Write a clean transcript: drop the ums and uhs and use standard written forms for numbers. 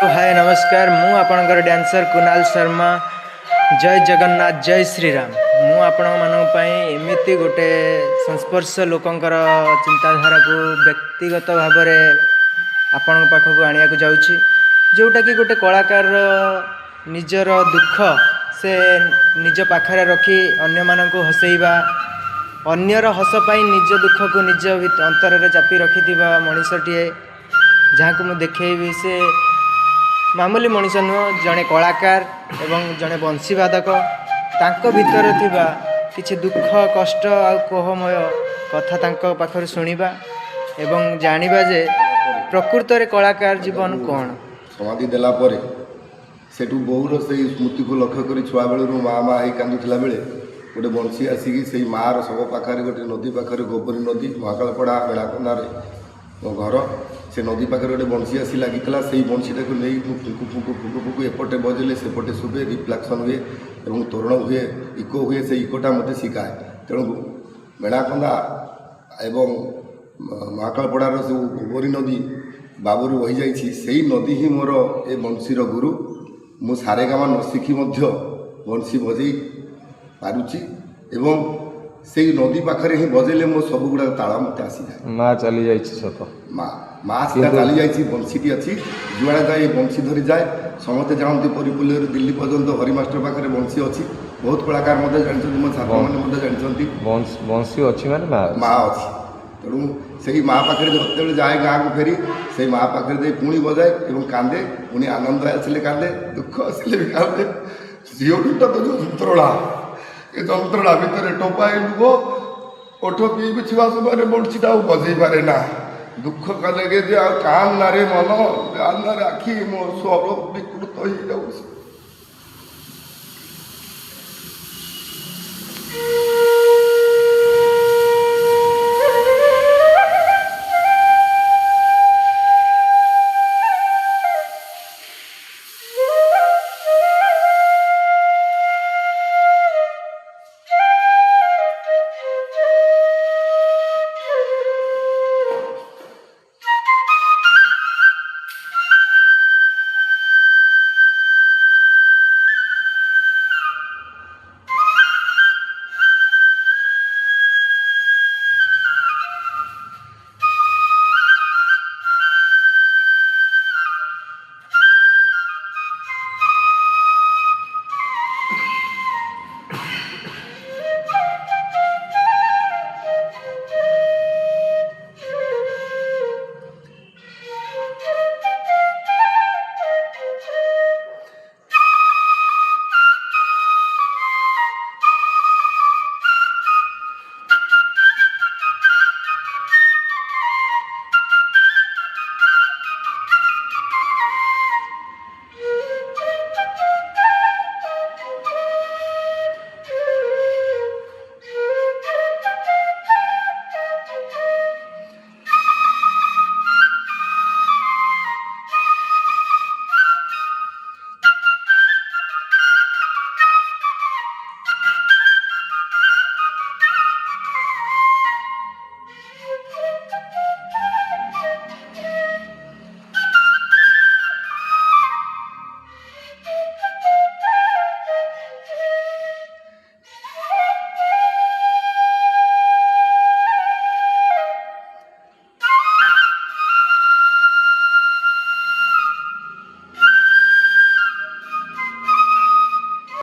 हाय नमस्कार मु आपणकर डांसर कुणाल शर्मा। जय जगन्नाथ जय श्रीराम। मु आपण मानक एमती गोटे संस्पर्श लोकंकर चिंताधारा को व्यक्तिगत भाव में आपण पाखक आनिया को जाउछि, जोटा कि गोटे कलाकार निजर दुख से निज पाखरे रखी अन्य मानक हसैबा, अन्यर हस पाई निज दुख को निज अंतर में चापी रखिथिबा मनीषटीए जहाँ को मुझे देखी से मामूली मनीष नुह, जड़े कलाकार एवं जड़े बंशीवादक तांको भीतर थिबा किछि दुख कष्ट आ कोहमय कथा तांको पाखर सुनिबा एवं जानिबा जे प्रकृत रे कलाकार जीवन कौन। समाधि देला परे सेठू बहुर से स्मृति को लक्ष्य कर छुआ बेलू माँ माँ ही कांदुला बेले गोटे बंशी आसिकी से माँ सब पाखे गोटे नदी पाखे गोबरी नदी महाकालपड़ा बेड़ाकंदार मो घर से नदी पाखे गोटे बंशी आसी लगी से बंशीटा को नहीं फुकु फुकु फुकु फुकु एपटे बजले सेपटे शुभे रिफ्लेक्शन हुए और तोरण हुए इको हुए से इकोटा मत शिखाए। तेणु बेड़ाकंदा एवं महाकालपड़ार जो गोबरी नदी बाबुरी वही जाइए से नदी ही मोर ए बंशीर गुरु। मु सारेगामा न शिखी बंशी बजे पारुची एवं से नदी पाखे ही बजेले मो सब गुड़ा ताल मत आसी जाए। माँ चली जाए सत माँ सीधा चली जाए बंशीटी अच्छी जुआड़े जाए बंशी धरी जाए समस्ते जानते परिपुल्य दिल्ली पर्यंत हरि मास्टर पाखे बंशी अच्छी बहुत कलाकार मत जानते मो छात्र मैंने जानते बंशी अच्छी माने माँ अच्छी। तेणु से माँ पाखे जो जाए गाँ को फेरी से माँ पाखे जाए पुणी बजाए और कांदे पुणी आनंद आसिले कांदे दुख आसिले भी कांदे। झीटा तो जो जंत्रणा ये जंत्रणा भितर टोपाए लुह ओठ पी छुआ समय बंशीटा बजे पारे ना दुख लगे कान ना रे मन कान ना रे आखि मो स्वर विकृत हो जाऊँ।